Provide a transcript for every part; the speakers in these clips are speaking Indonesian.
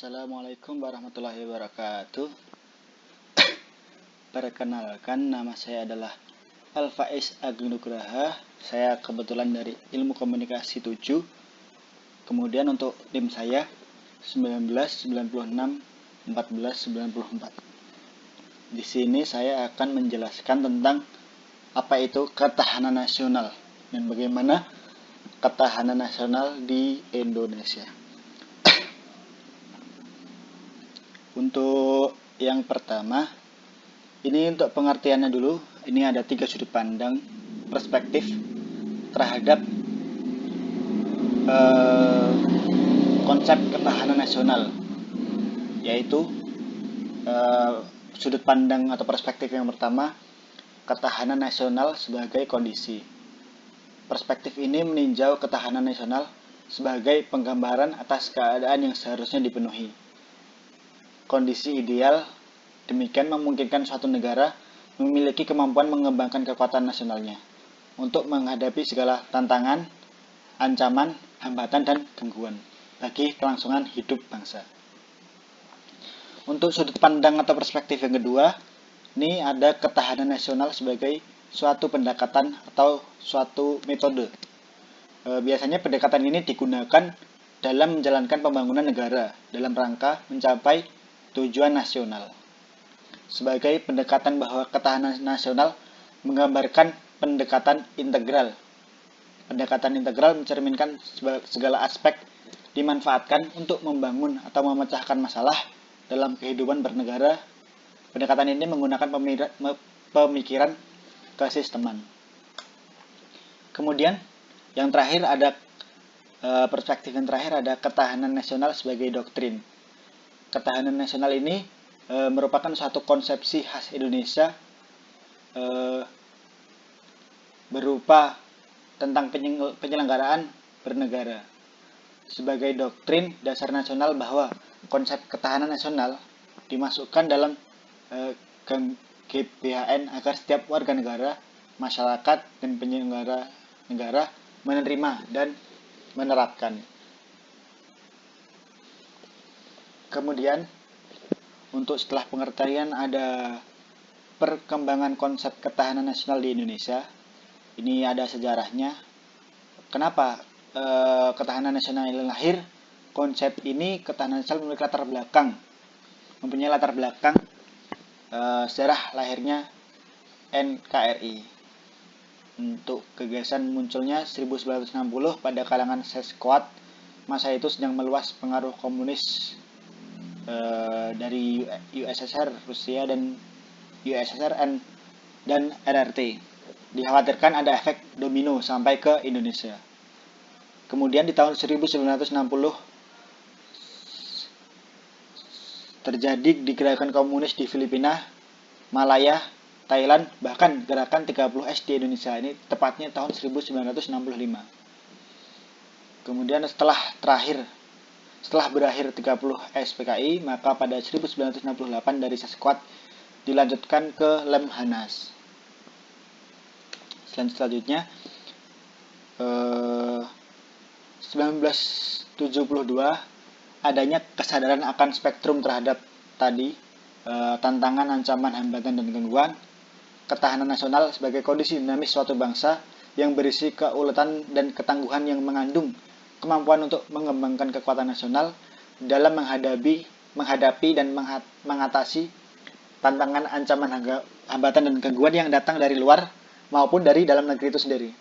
Assalamualaikum warahmatullahi wabarakatuh. Perkenalkan, nama saya adalah Alfaiz Agung Nugraha. Saya kebetulan dari Ilmu Komunikasi 7. Kemudian untuk tim saya 1996 1494. Di sini saya akan menjelaskan tentang apa itu ketahanan nasional dan bagaimana ketahanan nasional di Indonesia. Untuk yang pertama, ini untuk pengertiannya dulu. Ini ada 3 sudut pandang perspektif terhadap konsep ketahanan nasional, yaitu sudut pandang atau perspektif yang pertama, ketahanan nasional sebagai kondisi. Perspektif ini meninjau ketahanan nasional sebagai penggambaran atas keadaan yang seharusnya dipenuhi. Kondisi ideal demikian memungkinkan suatu negara memiliki kemampuan mengembangkan kekuatan nasionalnya untuk menghadapi segala tantangan, ancaman, hambatan, dan gangguan bagi kelangsungan hidup bangsa. Untuk sudut pandang atau perspektif yang kedua, ini ada ketahanan nasional sebagai suatu pendekatan atau suatu metode. Biasanya pendekatan ini digunakan dalam menjalankan pembangunan negara dalam rangka mencapai tujuan nasional. Sebagai pendekatan bahwa ketahanan nasional menggambarkan pendekatan integral. Pendekatan integral mencerminkan segala aspek dimanfaatkan untuk membangun atau memecahkan masalah dalam kehidupan bernegara. Pendekatan ini menggunakan pemikiran kesisteman. Kemudian yang terakhir ada perspektif yang terakhir ada ketahanan nasional sebagai doktrin. Ketahanan nasional ini merupakan suatu konsepsi khas Indonesia berupa tentang penyelenggaraan bernegara. Sebagai doktrin dasar nasional bahwa konsep ketahanan nasional dimasukkan dalam GBHN agar setiap warga negara, masyarakat, dan penyelenggara negara menerima dan menerapkan. Kemudian untuk setelah pengertian ada perkembangan konsep ketahanan nasional di Indonesia. Ini ada sejarahnya. Kenapa ketahanan nasional ini lahir? Konsep ini ketahanan nasional mempunyai latar belakang sejarah lahirnya NKRI. Untuk gagasan munculnya 1960 pada kalangan Sesquad. Masa itu sedang meluas pengaruh komunis dari USSR, Rusia, dan USSR dan RRT. Dikhawatirkan ada efek domino sampai ke Indonesia. Kemudian di tahun 1960 terjadi gerakan komunis di Filipina, Malaya, Thailand, bahkan gerakan 30S di Indonesia. Ini tepatnya tahun 1965. Kemudian setelah berakhir 30S PKI, maka pada 1968 dari Sesquad dilanjutkan ke Lemhanas. Selanjutnya 1972 adanya kesadaran akan spektrum terhadap tadi tantangan, ancaman, hambatan, dan gangguan ketahanan nasional sebagai kondisi dinamis suatu bangsa yang berisi keuletan dan ketangguhan yang mengandung kemampuan untuk mengembangkan kekuatan nasional dalam menghadapi dan mengatasi tantangan, ancaman, hambatan, dan gangguan yang datang dari luar maupun dari dalam negeri itu sendiri,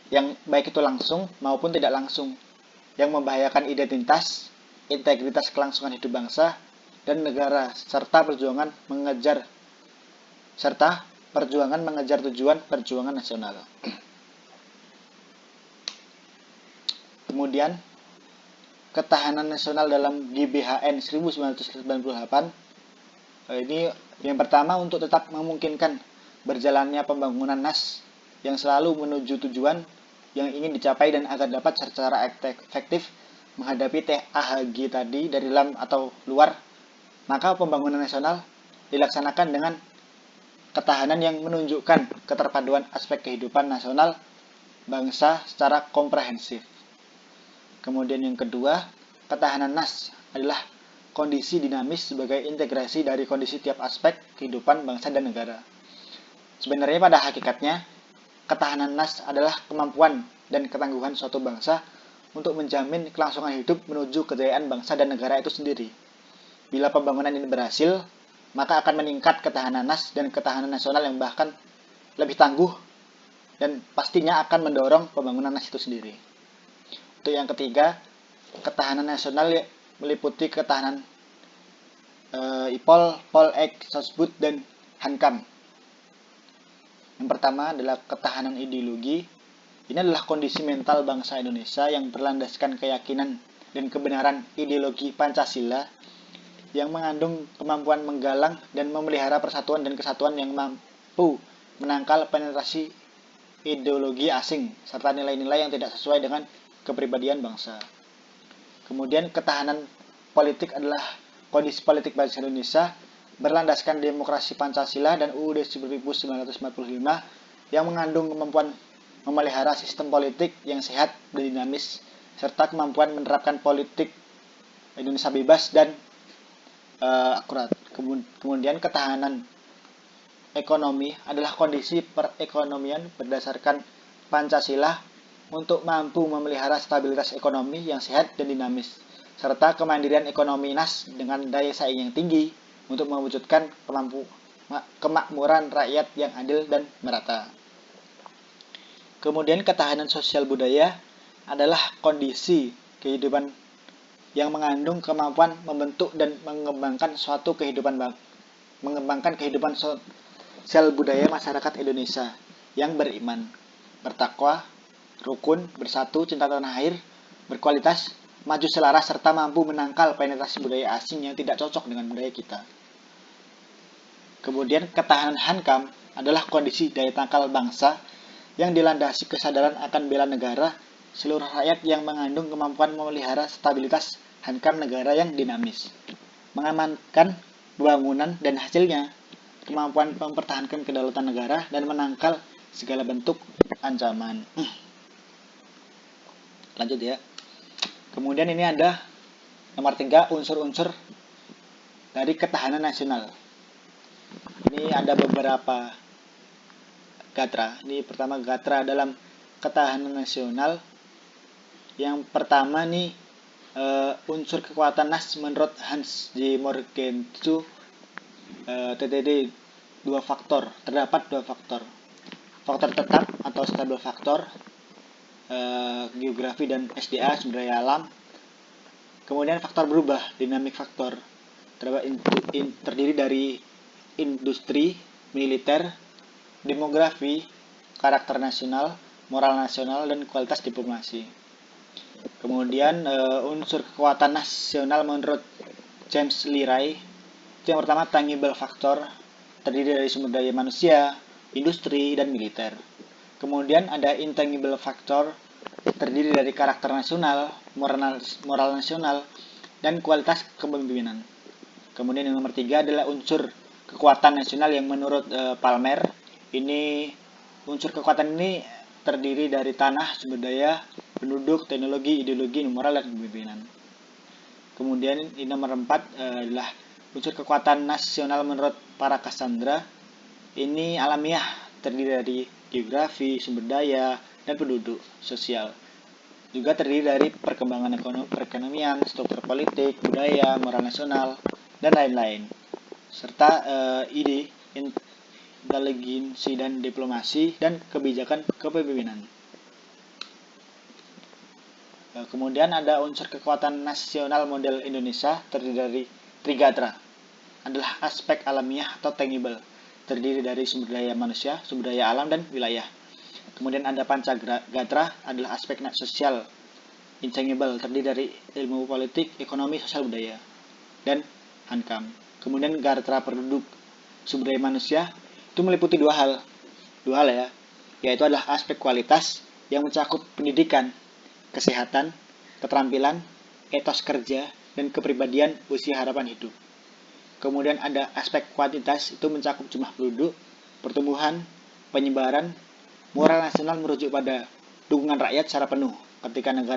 yang baik itu langsung maupun tidak langsung, yang membahayakan identitas, integritas, kelangsungan hidup bangsa dan negara, serta perjuangan mengejar tujuan perjuangan nasional. Kemudian ketahanan nasional dalam GBHN 1998 ini yang pertama untuk tetap memungkinkan berjalannya pembangunan NAS yang selalu menuju tujuan yang ingin dicapai dan agar dapat secara efektif menghadapi TAHG tadi dari dalam atau luar, maka pembangunan nasional dilaksanakan dengan ketahanan yang menunjukkan keterpaduan aspek kehidupan nasional bangsa secara komprehensif. Kemudian yang kedua, ketahanan NAS adalah kondisi dinamis sebagai integrasi dari kondisi tiap aspek kehidupan bangsa dan negara. Sebenarnya pada hakikatnya, ketahanan nas adalah kemampuan dan ketangguhan suatu bangsa untuk menjamin kelangsungan hidup menuju kejayaan bangsa dan negara itu sendiri. Bila pembangunan ini berhasil, maka akan meningkat ketahanan nas dan ketahanan nasional yang bahkan lebih tangguh dan pastinya akan mendorong pembangunan nas itu sendiri. Untuk yang ketiga, ketahanan nasional meliputi ketahanan IPOL, POLEK, SOSBUD, dan HANKAM. Yang pertama adalah ketahanan ideologi. Ini adalah kondisi mental bangsa Indonesia yang berlandaskan keyakinan dan kebenaran ideologi Pancasila yang mengandung kemampuan menggalang dan memelihara persatuan dan kesatuan yang mampu menangkal penetrasi ideologi asing serta nilai-nilai yang tidak sesuai dengan kepribadian bangsa. Kemudian ketahanan politik adalah kondisi politik bangsa Indonesia berlandaskan demokrasi Pancasila dan UUD 1945 yang mengandung kemampuan memelihara sistem politik yang sehat dan dinamis serta kemampuan menerapkan politik Indonesia bebas dan akurat. Kemudian ketahanan ekonomi adalah kondisi perekonomian berdasarkan Pancasila untuk mampu memelihara stabilitas ekonomi yang sehat dan dinamis, serta kemandirian ekonomi nas dengan daya saing yang tinggi untuk mewujudkan kemakmuran rakyat yang adil dan merata. Kemudian ketahanan sosial budaya adalah kondisi kehidupan yang mengandung kemampuan membentuk dan mengembangkan kehidupan sosial budaya masyarakat Indonesia yang beriman, bertakwa, rukun, bersatu, cinta tanah air, berkualitas, maju selaras, serta mampu menangkal penetrasi budaya asing yang tidak cocok dengan budaya kita. Kemudian ketahanan HANKAM adalah kondisi daya tangkal bangsa yang dilandasi kesadaran akan bela negara seluruh rakyat yang mengandung kemampuan memelihara stabilitas HANKAM negara yang dinamis, mengamankan pembangunan dan hasilnya, kemampuan mempertahankan kedaulatan negara dan menangkal segala bentuk ancaman. Lanjut ya. Kemudian ini ada nomor 3, unsur-unsur dari ketahanan nasional. Ini ada beberapa gatra. Ini pertama gatra dalam ketahanan nasional. Yang pertama nih unsur kekuatan nas menurut Hans J. Morgenthau TTD 2 faktor. Terdapat 2 faktor. Faktor tetap atau stable faktor, geografi dan SDA, sumber daya alam. Kemudian faktor berubah, dynamic faktor, terdiri dari industri, militer, demografi, karakter nasional, moral nasional, dan kualitas diplomasi. Kemudian unsur kekuatan nasional menurut James Liray, itu yang pertama tangible factor, terdiri dari sumber daya manusia, industri, dan militer. Kemudian ada intangible factor, terdiri dari karakter nasional, moral nasional, dan kualitas kepemimpinan. Kemudian yang nomor 3 adalah unsur kekuatan nasional yang menurut Palmer. Ini unsur kekuatan ini terdiri dari tanah, sumber daya, penduduk, teknologi, ideologi, moral, dan kepemimpinan. Kemudian ini nomor 4 adalah unsur kekuatan nasional menurut para Cassandra. Ini alamiah, terdiri dari geografi, sumber daya, dan penduduk sosial. Juga terdiri dari perkembangan perekonomian, struktur politik, budaya, moral nasional, dan lain-lain. Serta ide, inteligensi dan diplomasi, dan kebijakan kepemimpinan. Kemudian ada unsur kekuatan nasional model Indonesia, terdiri dari Trigatra. Adalah aspek alamiah atau tangible, terdiri dari sumber daya manusia, sumber daya alam, dan wilayah. Kemudian ada Pancagatra, adalah aspek sosial, intangible, terdiri dari ilmu politik, ekonomi, sosial, budaya, dan HANKAM. Kemudian Gatra penduduk, sumber daya manusia, itu meliputi dua hal ya, yaitu adalah aspek kualitas yang mencakup pendidikan, kesehatan, keterampilan, etos kerja, dan kepribadian usia harapan hidup. Kemudian ada aspek kuantitas, itu mencakup jumlah penduduk, pertumbuhan, penyebaran, moral nasional merujuk pada dukungan rakyat secara penuh ketika negara